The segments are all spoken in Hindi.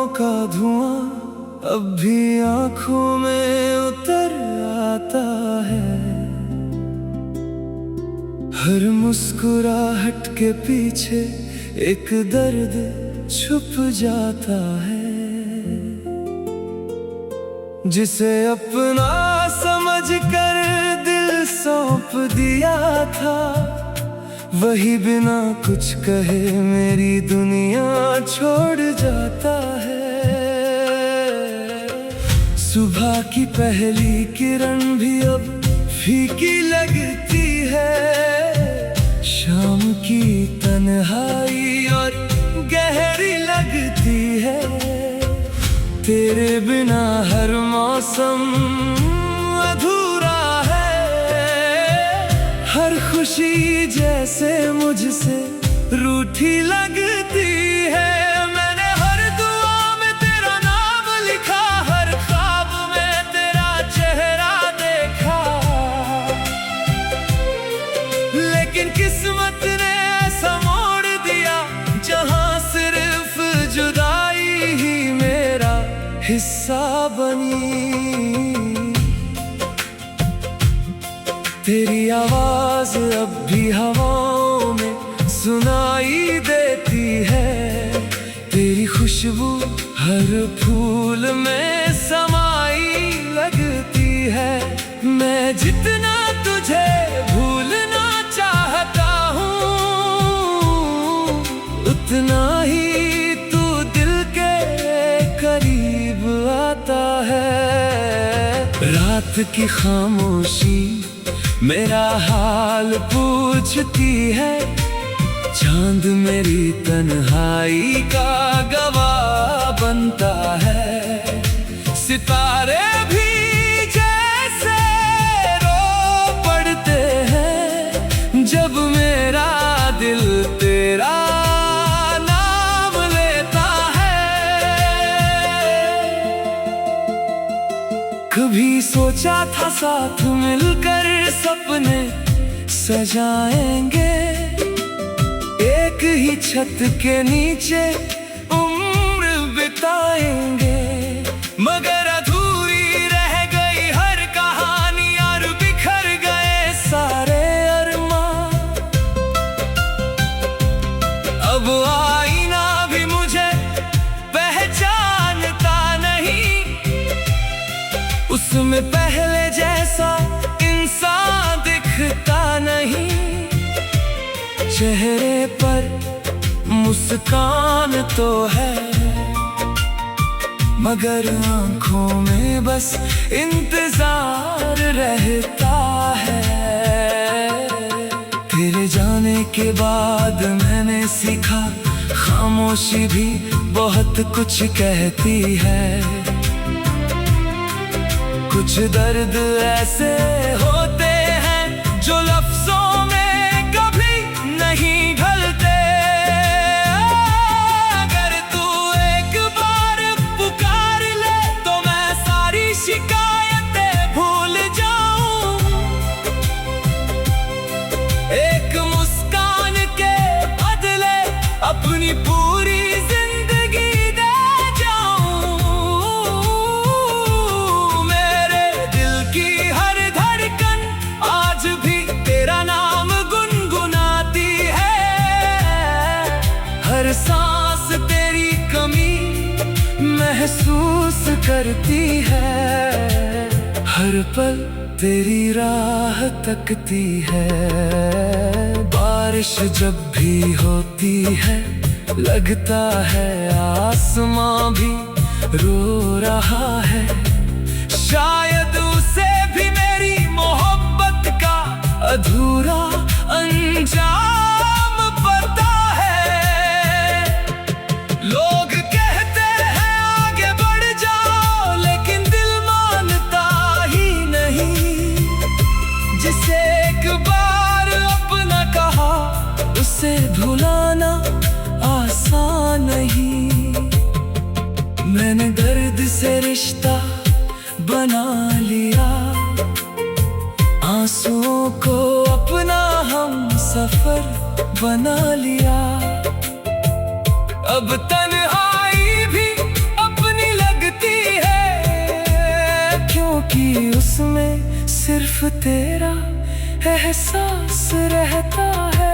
बातों का धुआं अब भी आंखों में उतर आता है। हर मुस्कुराहट के पीछे एक दर्द छुप जाता है। जिसे अपना समझकर दिल सौंप दिया था, वही बिना कुछ कहे मेरी दुनिया छोड़ जाता है। सुबह की पहली किरण भी अब फीकी लगती है। शाम की तन्हाई और गहरी लगती है। तेरे बिना हर मौसम अधूरा है। हर खुशी जैसे मुझसे रूठी लगती है। मैंने हर दुआ में तेरा नाम लिखा, हर ख्वाब में तेरा चेहरा देखा। लेकिन किस्मत ने ऐसा मोड़ दिया, जहां सिर्फ जुदाई ही मेरा हिस्सा बनी। तेरी आवाज अब भी हवाओं में सुनाई देती है। तेरी खुशबू हर फूल में समाई लगती है। मैं जितना तुझे भूलना चाहता हूँ, उतना ही तू दिल के करीब आता है। रात की खामोशी मेरा हाल पूछती है। चांद मेरी तन्हाई का गवाह बनता है। सितारे भी जैसे रो पड़ते हैं, जब मेरा दिल तेरा नाम लेता है। कभी सोचा था साथ मिलकर सपने सजाएंगे, एक ही छत के नीचे उम्र बिताएंगे। मगर अधूरी रह गई हर कहानी और बिखर गए सारे अरमां। अब आईना भी मुझे पहचानता नहीं, उसमें पहले जैसा इंसान दिखता नहीं। चेहरे पर मुस्कान तो है, मगर आंखों में बस इंतजार रहता है। तेरे जाने के बाद मैंने सीखा, खामोशी भी बहुत कुछ कहती है। कुछ दर्द ऐसे होते हैं जो लफ्जों में कभी नहीं ढलते। अगर तू एक बार पुकार ले तो मैं सारी शिकायतें भूल जाऊं। एक मुस्कान के बदले अपनी पूरी जिंदगी दे जाऊं। मेरे दिल की हर धड़कन आज भी तेरा नाम गुनगुनाती है। हर सांस तेरी कमी महसूस करती है। हर पल तेरी राह तकती है। बारिश जब भी होती है, लगता है आसमां भी रो रहा है। शायद उसे भी मेरी मोहब्बत का अधूरा अंजाम पता है। लोग कहते हैं आगे बढ़ जाओ, लेकिन दिल मानता ही नहीं। जिसे एक बार अपना कहा, उसे भुलाना आसान नहीं। मैंने दर्द से रिश्ता बना लिया, आंसुओं को अपना हम सफर बना लिया। अब तन्हाई भी तेरा एहसास रहता है।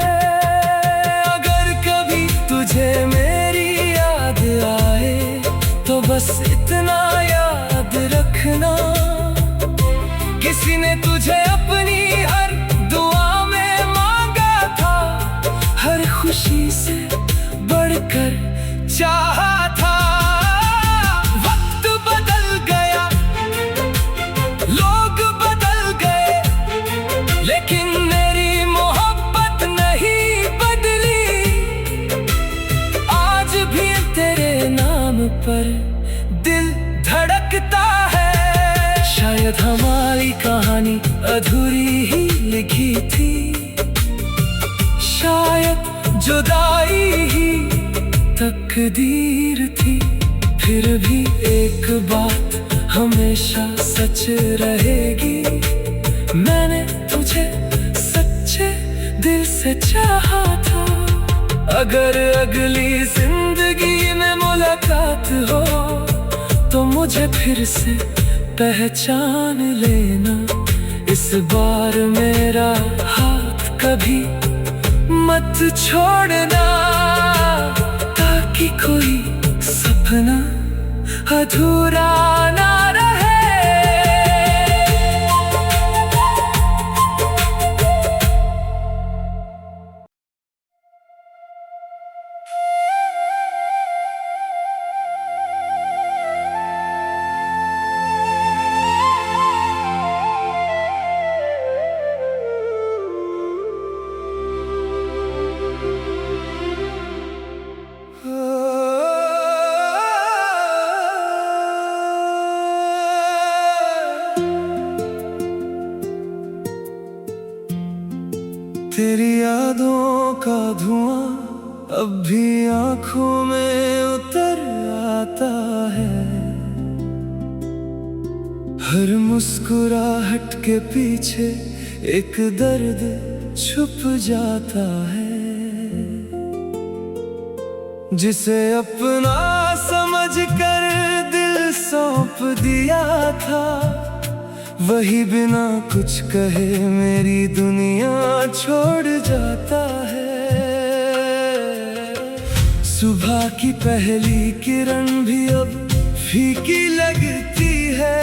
अगर कभी तुझे मेरी याद आए तो बस इतना याद रखना, किसी ने तुझे अपनी हर दुआ में मांगा था, हर खुशी से बढ़कर चाहा था। वक्त बदल गया, लोग बदल गए, लेकिन मेरी मोहब्बत नहीं बदली। आज भी तेरे नाम पर दिल धड़कता है। शायद हमारी कहानी अधूरी ही लिखी थी, शायद जुदाई ही तकदीर थी। फिर भी एक बात हमेशा सच रहेगी, मैंने तुझे सच्चे दिल से चाहा था। अगर अगली जिंदगी में मुलाकात हो तो मुझे फिर से पहचान लेना। इस बार मेरा हाथ कभी मत छोड़ना, ताकि कोई सपना अधूरा ना रहे। तेरी यादों का धुआं अब भी आंखों में उतर आता है। हर मुस्कुराहट के पीछे एक दर्द छुप जाता है। जिसे अपना समझकर दिल सौंप दिया था, वही बिना कुछ कहे मेरी दुनिया छोड़ जाता है। सुबह की पहली किरण भी अब फीकी लगती है,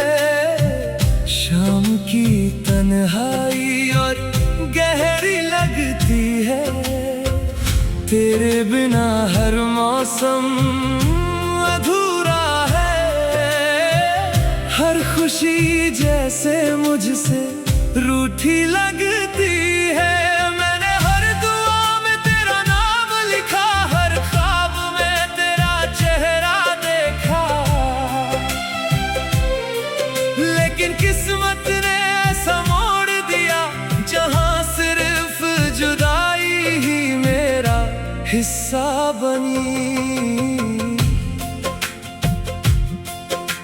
शाम की तन्हाई और गहरी लगती है। तेरे बिना हर मौसम अधूरा है, हर खुशी जैसे मुझसे रूठी लगती है। मैंने हर दुआ में तेरा नाम लिखा, हर ख्वाब में तेरा चेहरा देखा, लेकिन किस्मत ने ऐसा मोड़ दिया जहां सिर्फ जुदाई ही मेरा हिस्सा बनी।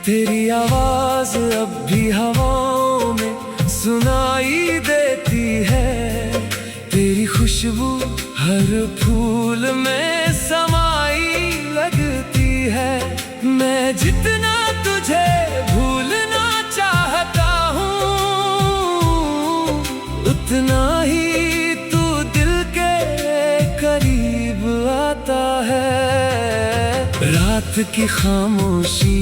तेरी आवाज अब भी हवाओं में सुनाई देती है, तेरी खुशबू हर फूल में समाई लगती है। मैं जितना तुझे भूलना चाहता हूँ, उतना ही तू दिल के करीब आता है। रात की खामोशी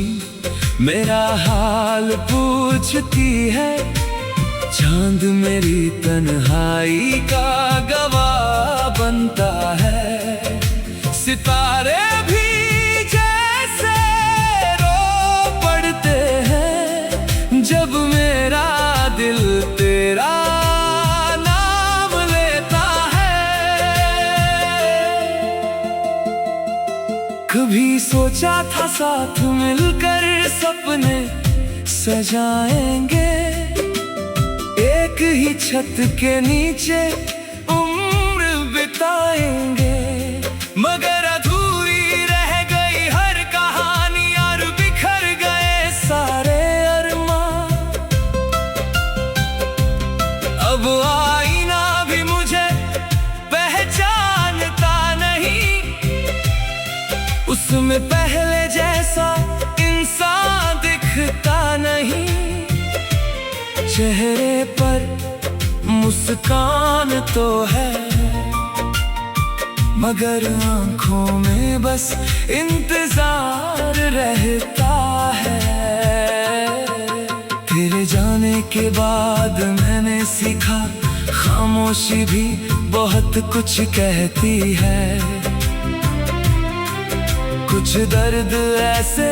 मेरा हाल पूछती है, चांद मेरी तन्हाई का गवाह बनता है। सितारे भी जैसे रो पड़ते हैं जब मेरा दिल तेरा नाम लेता है। कभी सोचा था साथ मिलकर सपने सजाएंगे, एक ही छत के नीचे उम्र बिताएंगे। मगर अधूरी रह गई हर कहानी और बिखर गए सारे अरमां। अब आईना भी मुझे पहचानता नहीं, उसमें पहले जैसा इंसान दिखता नहीं। चेहरे पर मुस्कान तो है, मगर आंखों में बस इंतजार रहता है। तेरे जाने के बाद मैंने सीखा, खामोशी भी बहुत कुछ कहती है। कुछ दर्द ऐसे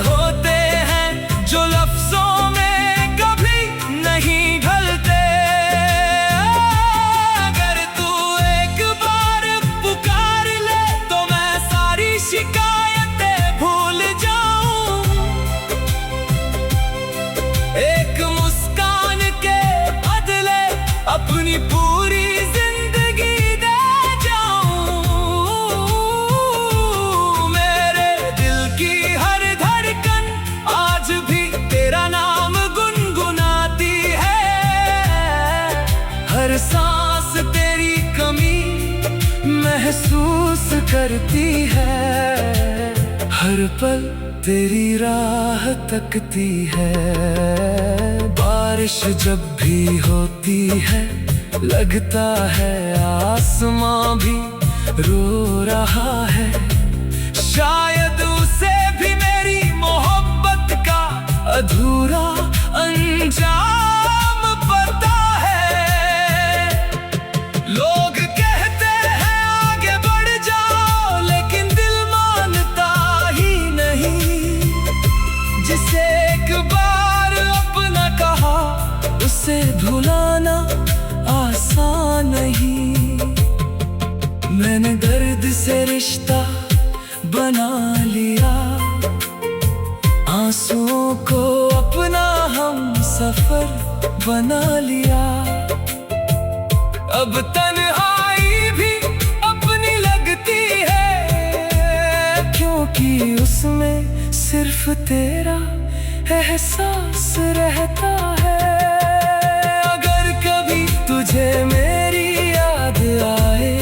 होते हैं जो लफ्जों में कभी नहीं ढलते। अगर तू एक बार पुकार ले तो मैं सारी शिकायतें भूल जाऊं। एक मुस्कान के बदले अपनी पूरी जिंदगी दे जाऊं। मेरे दिल की हर धड़कन आज भी तेरा नाम गुनगुनाती है। हर सांस तेरी कमी महसूस करती है। हर पल तेरी राह तकती है। बारिश जब भी होती है लगता है आसमां भी रो रहा है। शायद उसे भी मेरी मोहब्बत का अधूरा अंजाम पता है। लोग कहते हैं आगे बढ़ जाओ, लेकिन दिल मानता ही नहीं। जिसे एक बार अपना कहा उसे भुलाना आसान नहीं। मैंने दर्द से रिश्ता बना लिया, आंसुओं को अपना हम सफर बना लिया। अब तन्हाई भी अपनी लगती है, क्योंकि उसमें सिर्फ तेरा एहसास रहता है। अगर कभी तुझे मेरी याद आए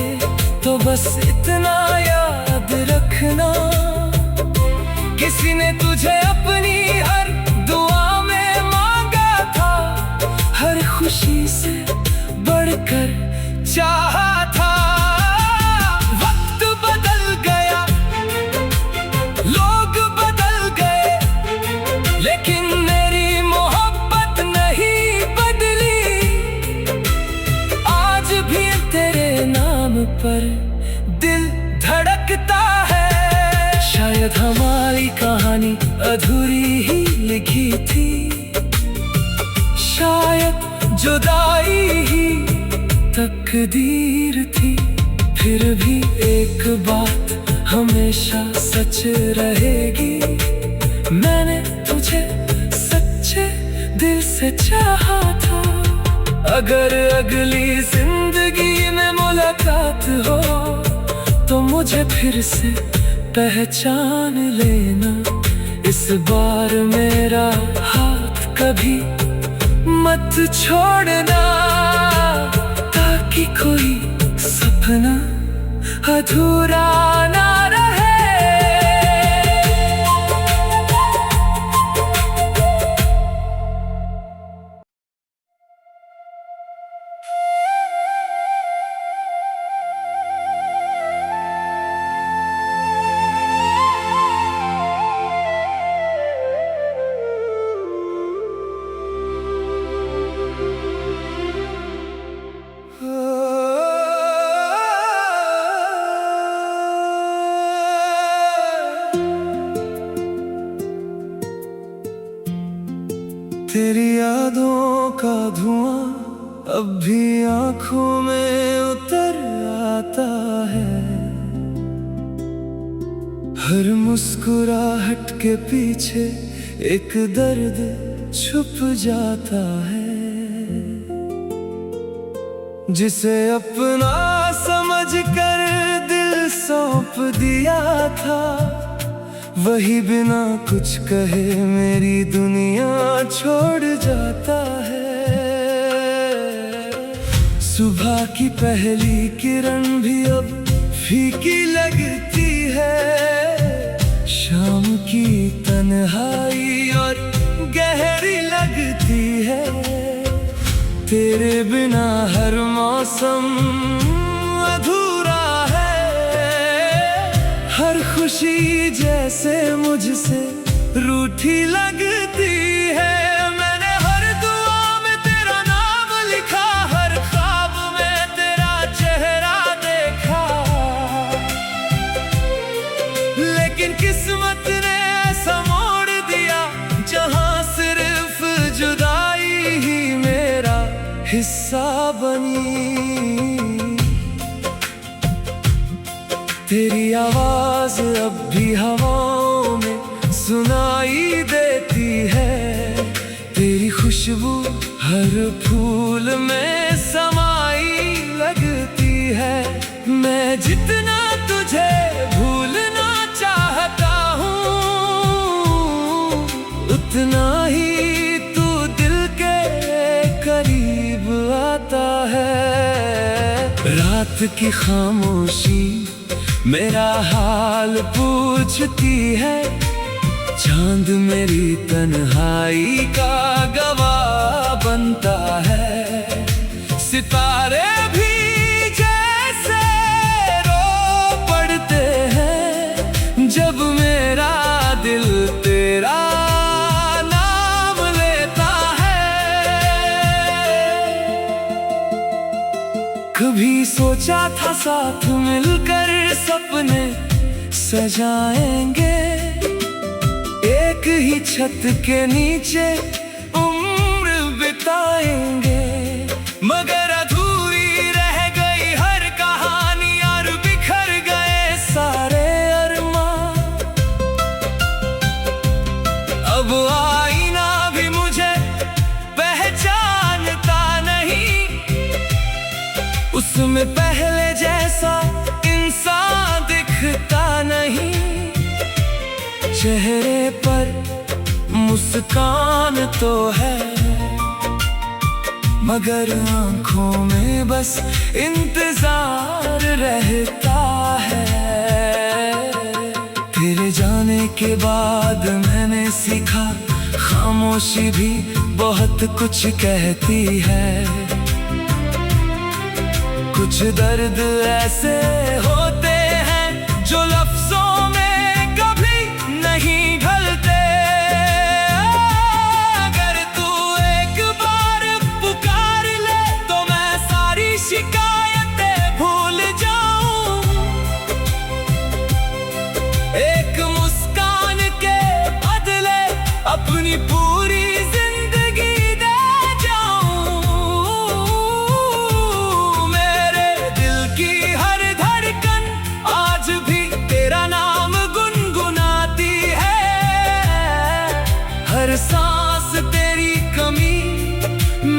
तो बस इतना याद रखना, किसी ने तुझे अपनी हर दुआ में मांगा था। हर खुशी से बढ़कर चाहा था। वक्त बदल गया, लोग बदल गए, लेकिन मेरी मोहब्बत नहीं बदली। आज भी तेरे नाम पर दिल धड़कता है। शायद हमारी कहानी अधूरी ही लिखी थी, शायद जुदाई ही तकदीर थी। फिर भी एक बात हमेशा सच रहेगी, मैंने तुझे सच्चे दिल से चाहा था। अगर अगली जिंदगी में मुलाकात हो तो मुझे फिर से पहचान लेना। इस बार मेरा हाथ कभी मत छोड़ना, ताकि कोई सपना अधूरा ना रहे। तेरी यादों का धुआं अब भी आंखों में उतर आता है। हर मुस्कुराहट के पीछे एक दर्द छुप जाता है। जिसे अपना समझकर दिल सौंप दिया था, वही बिना कुछ कहे मेरी दुनिया छोड़ जाता है। सुबह की पहली किरण भी अब फीकी लगती है। शाम की तन्हाई और गहरी लगती है। तेरे बिना हर मौसम अधूरा है। हर खुशी जैसे मुझसे रूठी लगती है। मैंने हर दुआ में तेरा नाम लिखा, हर ख्वाब में तेरा चेहरा देखा। लेकिन किस्मत ने ऐसा मोड़ दिया जहां सिर्फ जुदाई ही मेरा हिस्सा बनी। तेरी आवाज अब भी हवाओं में सुनाई देती है। तेरी खुशबू हर फूल में समाई लगती है। मैं जितना तुझे भूलना चाहता हूँ, उतना ही तू दिल के करीब आता है। रात की खामोशी मेरा हाल पूछती है। चांद मेरी तन्हाई का गवाह बनता है। सितारे भी जैसे रो पड़ते हैं जब मेरा दिल तेरा नाम लेता है। कभी सोचा था साथ मिलकर सपने सजाएंगे, एक ही छत के नीचे उम्र बिताएंगे। मगर अधूरी रह गई हर कहानी और बिखर गए सारे अरमां। अब आईना भी मुझे पहचानता नहीं, उसमें पहले जैसा इंसान दिखता नहीं। चेहरे पर मुस्कान तो है, मगर आंखों में बस इंतजार रहता है। तेरे जाने के बाद मैंने सीखा खामोशी भी बहुत कुछ कहती है। कुछ दर्द ऐसे होते हैं जो लफ्जों में कभी नहीं ढलते। अगर तू एक बार पुकार ले तो मैं सारी शिकायतें भूल जाऊं। एक मुस्कान के बदले अपनी पूरी जिंदगी दे जाऊं। मेरे दिल की हर धड़कन आज भी तेरा नाम गुनगुनाती है। हर सांस तेरी कमी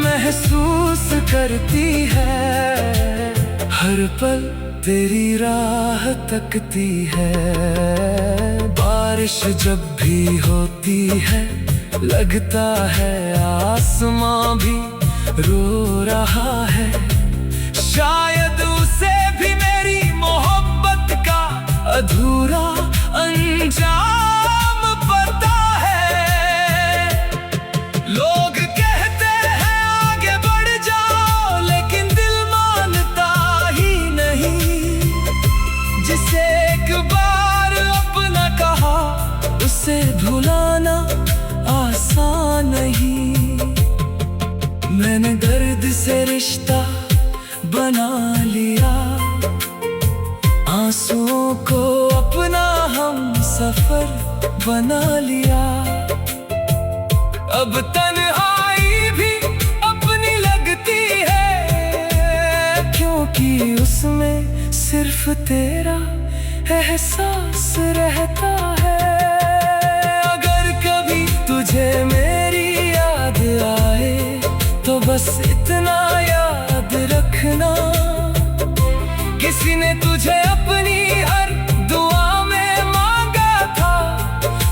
महसूस करती है। हर पल तेरी राह तकती है। बारिश जब भी होती है लगता है आसमां भी रो रहा है। शायद उसे भी मेरी मोहब्बत का अधूरा अंजाम पता है। लोग कहते हैं आगे बढ़ जाओ, लेकिन दिल मानता ही नहीं। जिसे एक बार अपना कहा उसे भुलाना आसान नहीं। मैंने दर्द से रिश्ता बना लिया, आंसुओं को अपना हम सफर बना लिया। अब तन्हाई भी अपनी लगती है, क्योंकि उसमें सिर्फ तेरा एहसास रहता है। अगर कभी तुझे मेरी याद आए तो बस इतना याद रखना, किसी ने तुझे अपनी हर दुआ में मांगा था।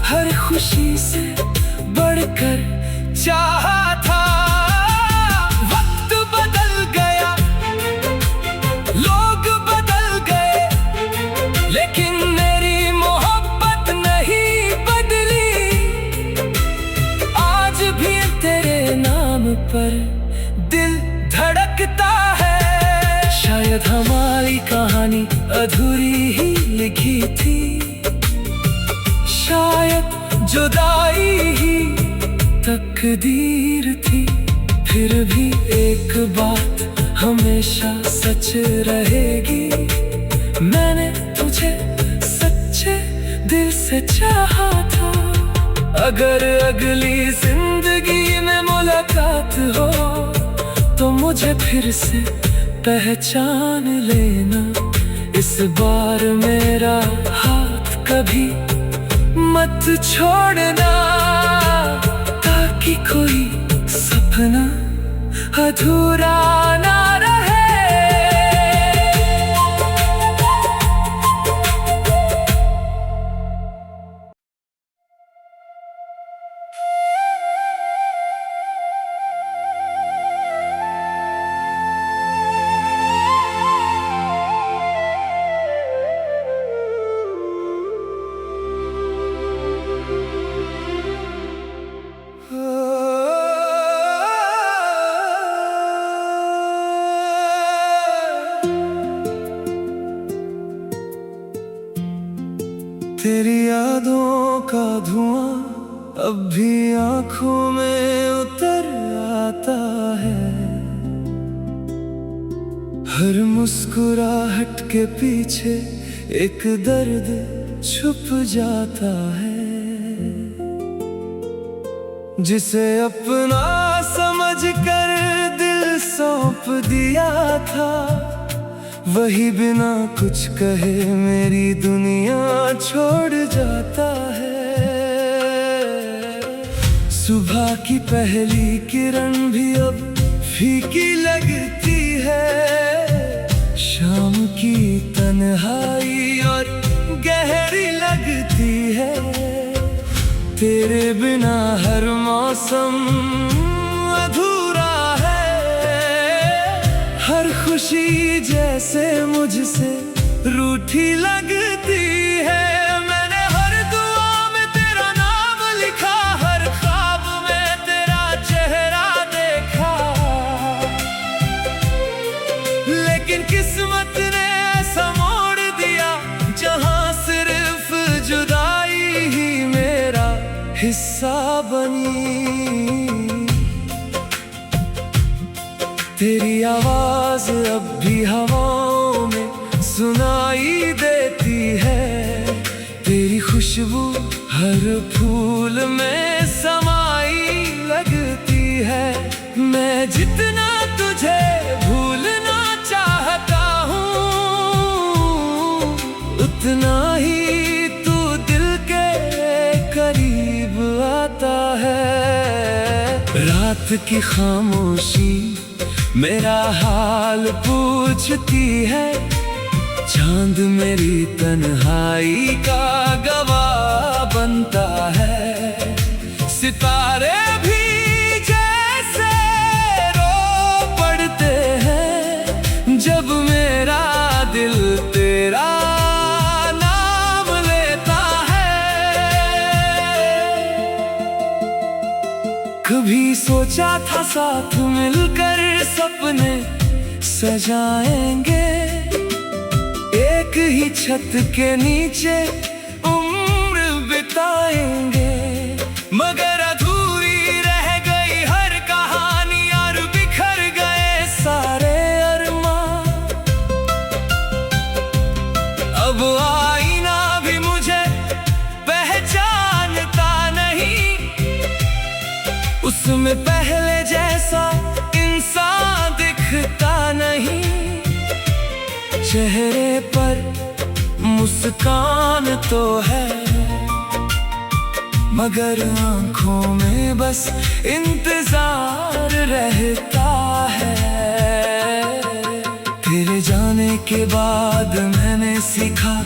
हर खुशी से बढ़कर चाहा था। वक्त बदल गया, लोग बदल गए, लेकिन मेरी मोहब्बत नहीं बदली। आज भी तेरे नाम पर दिल लगता है शायद हमारी कहानी अधूरी ही लिखी थी, शायद जुदाई ही तकदीर थी। फिर भी एक बात हमेशा सच रहेगी, मैंने तुझे सच्चे दिल से चाहा था। अगर अगली जिंदगी में मुलाकात हो तो मुझे फिर से पहचान लेना। इस बार मेरा हाथ कभी मत छोड़ना, ताकि कोई सपना अधूरा ना रहे। तेरी यादों का धुआं अब भी आंखों में उतर आता है, हर मुस्कुराहट के पीछे एक दर्द छुप जाता है। जिसे अपना समझकर दिल सौंप दिया था, वही बिना कुछ कहे मेरी दुनिया छोड़ जाता है। सुबह की पहली किरण भी अब फीकी लगती है, शाम की तन्हाई और गहरी लगती है। तेरे बिना हर मौसम अधूरा है, हर खुशी जैसे मुझसे रूठी लगती है। मैंने हर दुआ में तेरा नाम लिखा, हर ख्वाब में तेरा चेहरा देखा, लेकिन किस्मत ने ऐसा मोड़ दिया जहां सिर्फ जुदाई ही मेरा हिस्सा बनी। तेरी आवाज अब भी हवाओं में सुनाई देती है, तेरी खुशबू हर फूल में समाई लगती है। मैं जितना तुझे भूलना चाहता हूँ, उतना ही तू दिल के करीब आता है। रात की खामोशी मेरा हाल पूछती है, चांद मेरी तन्हाई का गवाह बनता है। सितारे भी जैसे रो पड़ते हैं जब मेरा दिल तेरा नाम लेता है। कभी सोचा था साथ मिलकर सपने सजाएंगे, एक ही छत के नीचे उम्र बिताएंगे, मगर अधूरी रह गई हर कहानी और बिखर गए सारे अरमां। अब आईना भी मुझे पहचानता नहीं, उसमें पहले जैसा इंसान दिखता नहीं। चेहरे पर मुस्कान तो है, मगर आंखों में बस इंतजार रहता है। तेरे जाने के बाद मैंने सीखा,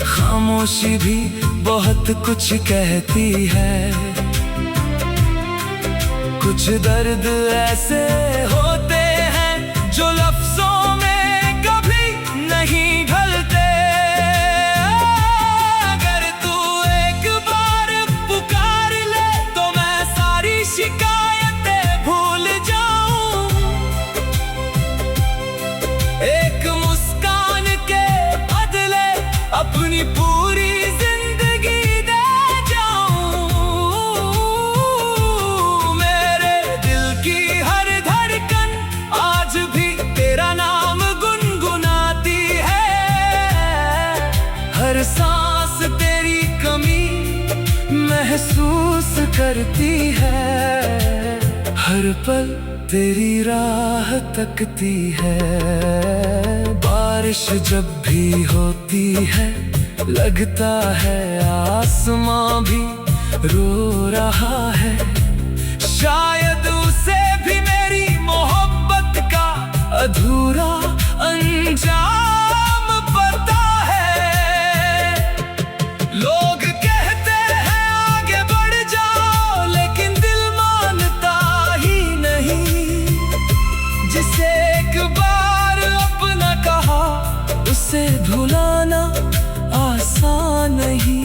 खामोशी भी बहुत कुछ कहती है। कुछ दर्द ऐसे होते हैं जो लफ्जों में कभी नहीं ढलते। अगर तू एक बार पुकार ले तो मैं सारी शिकायतें भूल जाऊं। करती है, हर पल तेरी राह तकती है। बारिश जब भी होती है लगता है आसमां भी रो रहा है। शायद उसे भी मेरी मोहब्बत का अधूरा अंजाम पता है। लोग कहते हैं आगे बढ़ जाओ, लेकिन दिल मानता ही नहीं। जिसे एक बार अपना कहा उसे भुलाना आसान नहीं।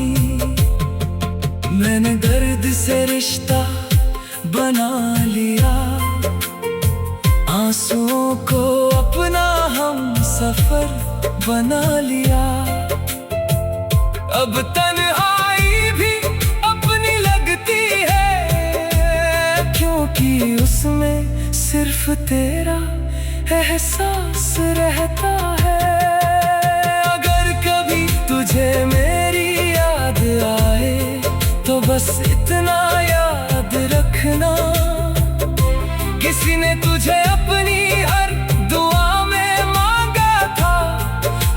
मैंने दर्द से रिश्ता बना लिया, आंसुओं को अपना हम सफर बना लिया। अब तन्हाई भी अपनी लगती है, क्योंकि उसमें सिर्फ तेरा एहसास रहता है। अगर कभी तुझे मेरी याद आए तो बस इतना याद रखना, किसी ने तुझे अपनी हर दुआ में मांगा था,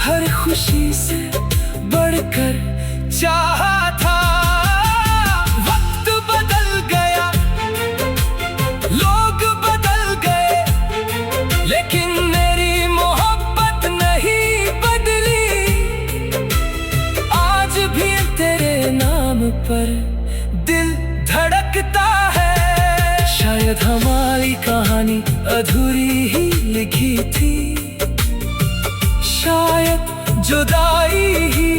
हर खुशी से बढ़कर चाहा था। वक्त बदल गया, लोग बदल गए, लेकिन मेरी मोहब्बत नहीं बदली। आज भी तेरे नाम पर दिल धड़कता है। शायद हमारी कहानी अधूरी ही लिखी थी, शायद जुदाई ही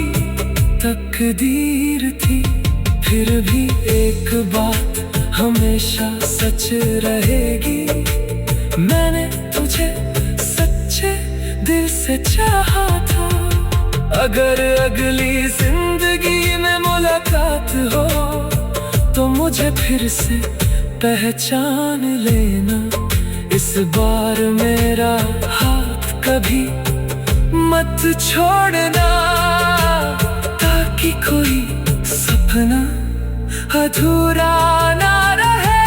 तकदीर थी। फिर भी एक बात हमेशा सच रहेगी, मैंने तुझे सच्चे दिल से चाहा था। अगर अगली जिंदगी में मुलाकात हो तो मुझे फिर से पहचान लेना। इस बार मेरा हाथ कभी मत छोड़ना, ताकि कोई सपना अधूरा ना रहे।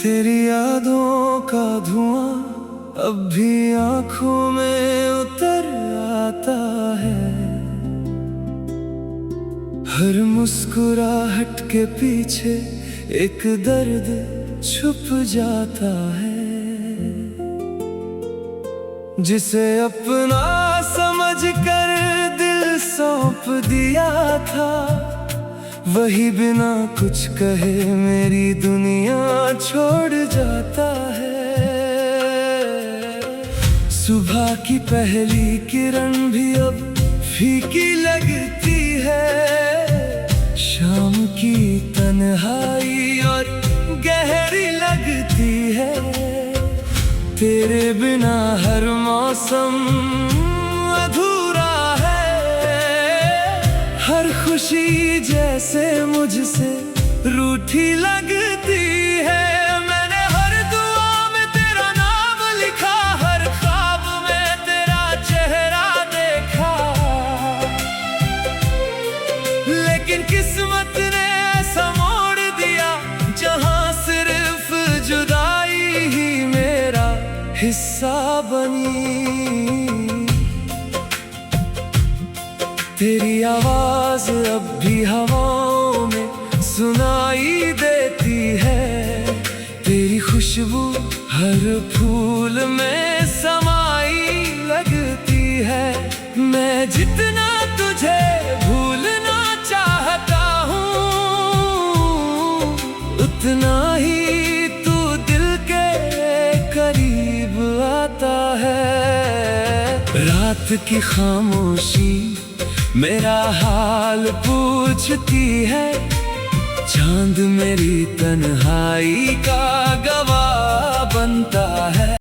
तेरी यादों का धुआं अब भी आंखों में उतर आता है, हर मुस्कुराहट के पीछे एक दर्द छुप जाता है। जिसे अपना समझकर दिल सौंप दिया था, वही बिना कुछ कहे मेरी दुनिया छोड़ जाता है। सुबह की पहली किरण भी अब फीकी लगती है, शाम की तन्हाई और गहरी लगती है। तेरे बिना हर मौसम अधूरा है, हर खुशी जैसे मुझसे रूठी लगती है। मैंने हर दुआ में तेरा नाम लिखा, हर ख्वाब में तेरा चेहरा देखा, लेकिन किस्मत ने ऐसा मोड़ दिया जहां सिर्फ जुदाई ही मेरा हिस्सा बनी। तेरी आवाज अब भी हवाओं में सुनाई देती है, तेरी खुशबू हर फूल में समाई लगती है। मैं जितना तुझे भूलना चाहता हूँ, उतना ही तू दिल के करीब आता है। रात की खामोशी मेरा हाल पूछती है चांद मेरी तन्हाई का।